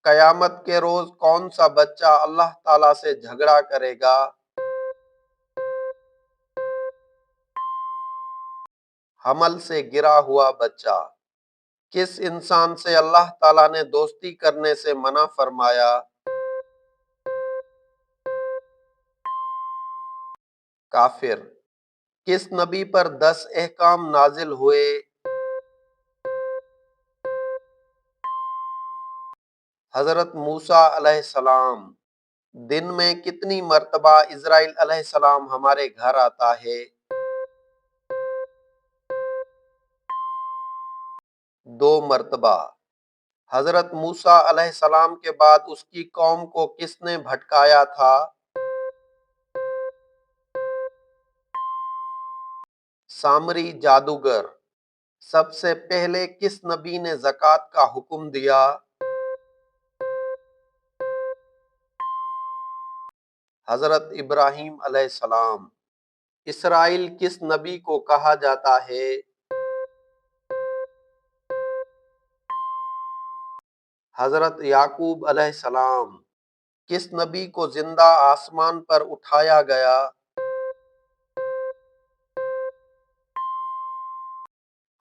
قیامت کے روز کون سا بچہ اللہ تعالیٰ سے جھگڑا کرے گا؟ حمل سے گرا ہوا بچہ۔ کس انسان سے اللہ تعالیٰ نے دوستی کرنے سے منع فرمایا؟ کافر۔ کس نبی پر 10 احکام نازل ہوئے؟ حضرت موسیٰ علیہ السلام۔ دن میں کتنی مرتبہ اسرائیل علیہ السلام ہمارے گھر آتا ہے؟ 2 مرتبہ۔ حضرت موسیٰ علیہ السلام کے بعد اس کی قوم کو کس نے بھٹکایا تھا؟ سامری جادوگر۔ سب سے پہلے کس نبی نے زکوٰۃ کا حکم دیا؟ حضرت ابراہیم علیہ السلام۔ اسرائیل کس نبی کو کہا جاتا ہے؟ حضرت یعقوب علیہ السلام۔ کس نبی کو زندہ آسمان پر اٹھایا گیا؟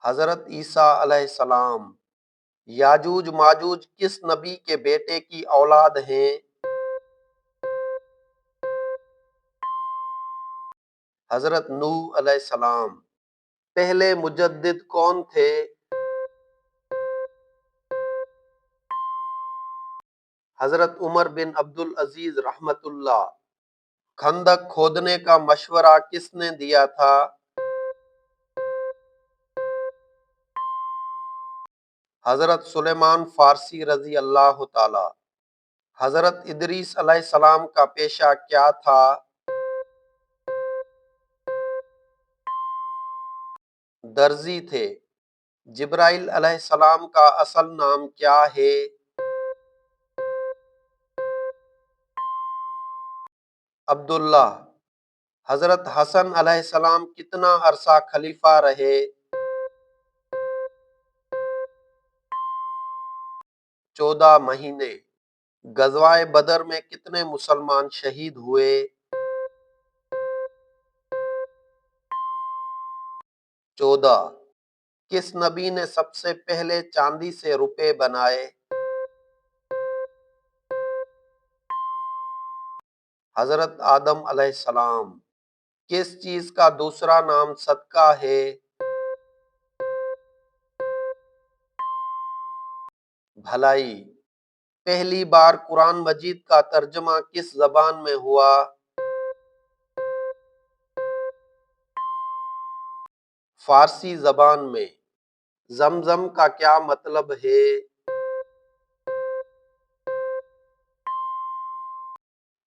حضرت عیسیٰ علیہ السلام۔ یاجوج ماجوج کس نبی کے بیٹے کی اولاد ہیں؟ حضرت نوح علیہ السلام۔ پہلے مجدد کون تھے؟ حضرت عمر بن عبدالعزیز رحمت اللہ۔ خندق کھودنے کا مشورہ کس نے دیا تھا؟ حضرت سلیمان فارسی رضی اللہ تعالی۔ حضرت ادریس علیہ السلام کا پیشہ کیا تھا؟ درزی تھے۔ جبرائیل علیہ السلام کا اصل نام کیا ہے؟ عبداللہ۔ حضرت حسن علیہ السلام کتنا عرصہ خلیفہ رہے؟ 14 مہینے۔ غزوہ بدر میں کتنے مسلمان شہید ہوئے؟ 14۔ کس نبی نے سب سے پہلے چاندی سے روپے بنائے؟ حضرت آدم علیہ السلام۔ کس چیز کا دوسرا نام صدقہ ہے؟ بھلائی۔ پہلی بار قرآن مجید کا ترجمہ کس زبان میں ہوا؟ فارسی زبان میں۔ زمزم کا کیا مطلب ہے؟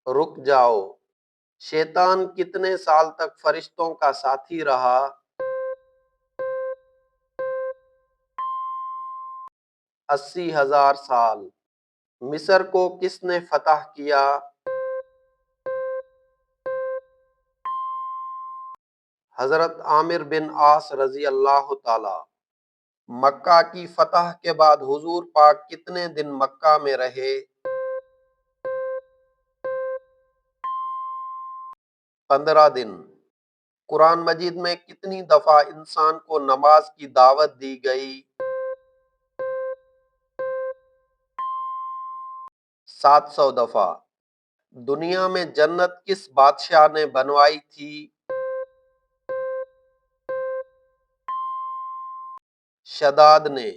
رک جاؤ۔ شیطان کتنے سال تک فرشتوں کا ساتھی رہا؟ 80,000 سال۔ مصر کو کس نے فتح کیا؟ حضرت عامر بن عاص رضی اللہ تعالی۔ مکہ کی فتح کے بعد حضور پاک کتنے دن مکہ میں رہے؟ 15 دن۔ قرآن مجید میں کتنی دفعہ انسان کو نماز کی دعوت دی گئی؟ 700 دفعہ۔ دنیا میں جنت کس بادشاہ نے بنوائی تھی؟ شداد نے۔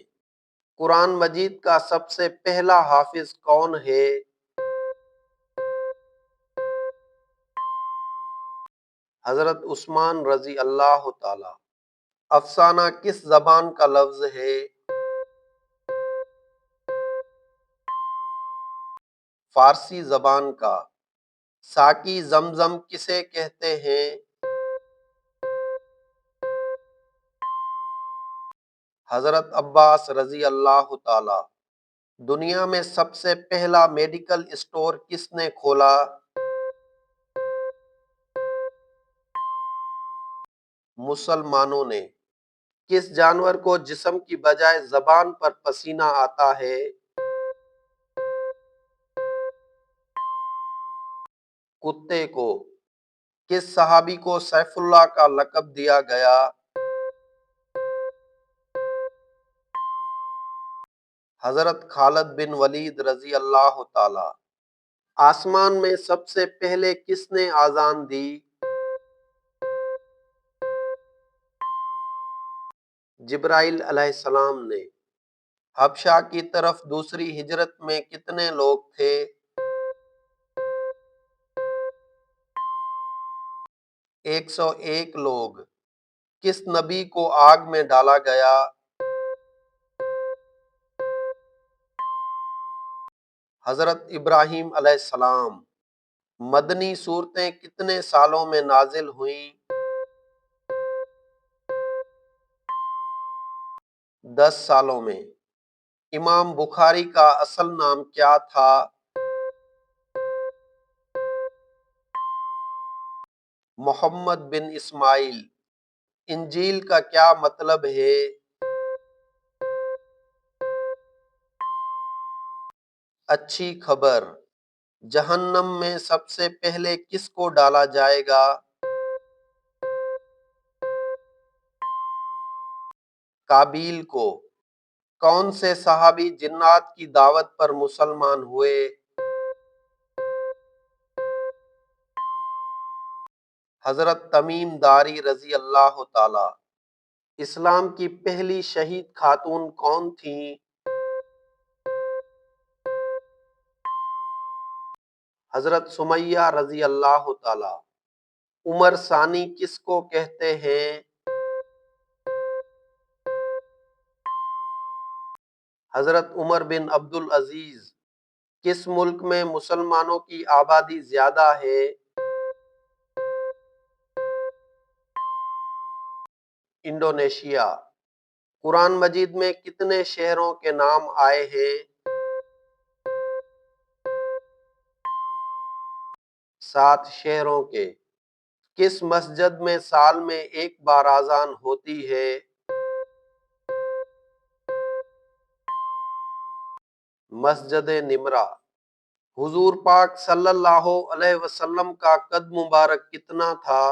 قرآن مجید کا سب سے پہلا حافظ کون ہے؟ حضرت عثمان رضی اللہ تعالی۔ افسانہ کس زبان کا لفظ ہے؟ فارسی زبان کا۔ ساقی زمزم کسے کہتے ہیں؟ حضرت عباس رضی اللہ تعالی۔ دنیا میں سب سے پہلا میڈیکل اسٹور کس نے کھولا؟ مسلمانوں نے۔ کس جانور کو جسم کی بجائے زبان پر پسینہ آتا ہے؟ کتے کو کس صحابی کو سیف اللہ کا لقب دیا گیا؟ حضرت خالد بن ولید رضی اللہ تعالی۔ آسمان میں سب سے پہلے کس نے آذان دی؟ جبرائیل علیہ السلام نے۔ حبشہ کی طرف دوسری ہجرت میں کتنے لوگ تھے؟ 101 لوگ۔ کس نبی کو آگ میں ڈالا گیا؟ حضرت ابراہیم علیہ السلام۔ مدنی سورتیں کتنے سالوں میں نازل ہوئیں؟ 10 سالوں میں۔ امام بخاری کا اصل نام کیا تھا؟ محمد بن اسماعیل۔ انجیل کا کیا مطلب ہے؟ اچھی خبر۔ جہنم میں سب سے پہلے کس کو ڈالا جائے گا؟ قابیل کو۔ کون سے صحابی جنات کی دعوت پر مسلمان ہوئے؟ حضرت تمیم داری رضی اللہ تعالی۔ اسلام کی پہلی شہید خاتون کون تھیں؟ حضرت سمیہ رضی اللہ تعالی۔ عمر ثانی کس کو کہتے ہیں؟ حضرت عمر بن عبد العزیز۔ کس ملک میں مسلمانوں کی آبادی زیادہ ہے؟ انڈونیشیا۔ قرآن مجید میں کتنے شہروں کے نام آئے ہیں؟ 7 شہروں کے۔ کس مسجد میں سال میں ایک بار اذان ہوتی ہے؟ مسجد نمرہ۔ حضور پاک صلی اللہ علیہ وسلم کا قد مبارک کتنا تھا؟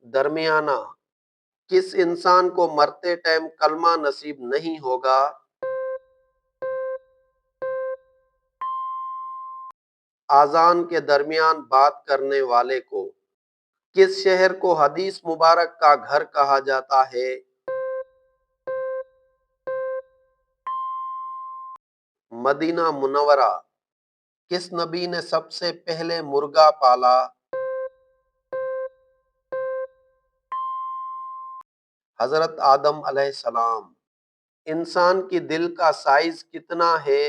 درمیانہ۔ کس انسان کو مرتے ٹائم کلمہ نصیب نہیں ہوگا؟ اذان کے درمیان بات کرنے والے کو۔ کس شہر کو حدیث مبارک کا گھر کہا جاتا ہے؟ مدینہ منورہ۔ کس نبی نے سب سے پہلے مرغا پالا؟ حضرت آدم علیہ السلام۔ انسان کی دل کا سائز کتنا ہے؟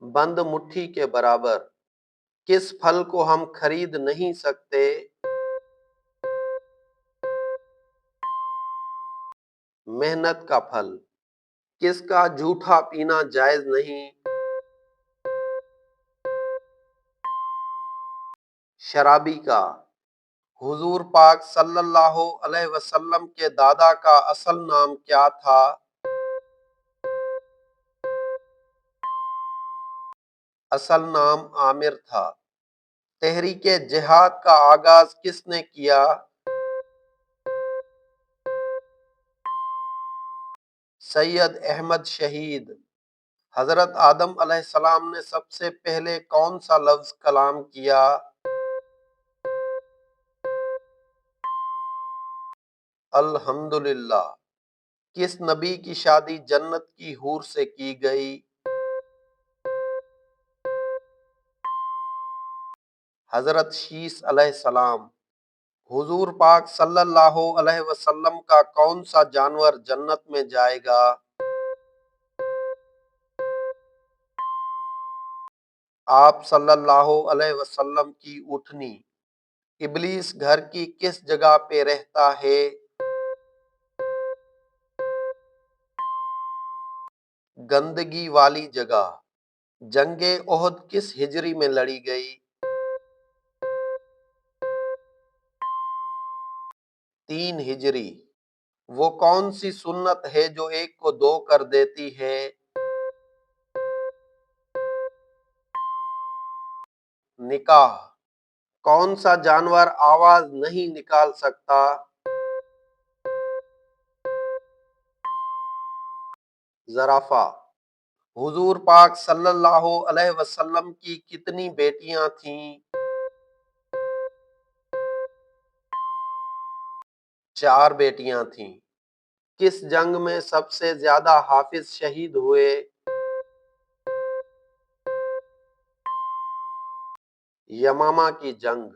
بند مٹھی کے برابر۔ کس پھل کو ہم خرید نہیں سکتے؟ محنت کا پھل۔ کس کا جھوٹا پینا جائز نہیں؟ شرابی کا۔ حضور پاک صلی اللہ علیہ وسلم کے دادا کا اصل نام کیا تھا؟ اصل نام عامر تھا۔ تحریک جہاد کا آغاز کس نے کیا؟ سید احمد شہید۔ حضرت آدم علیہ السلام نے سب سے پہلے کون سا لفظ کلام کیا؟ الحمدللہ۔ کس نبی کی شادی جنت کی حور سے کی گئی؟ حضرت شیس علیہ السلام۔ حضور پاک صلی اللہ علیہ وسلم کا کون سا جانور جنت میں جائے گا؟ آپ صلی اللہ علیہ وسلم کی اونٹنی۔ ابلیس گھر کی کس جگہ پہ رہتا ہے؟ گندگی والی جگہ۔ جنگ احد کس ہجری میں لڑی گئی؟ 3 ہجری۔ وہ کون سی سنت ہے جو ایک کو دو کر دیتی ہے؟ نکاح۔ کون سا جانور آواز نہیں نکال سکتا؟ زرافہ۔ حضور پاک صلی اللہ علیہ وسلم کی کتنی بیٹیاں تھیں؟ 4 بیٹیاں تھیں۔ کس جنگ میں سب سے زیادہ حافظ شہید ہوئے؟ یمامہ کی جنگ۔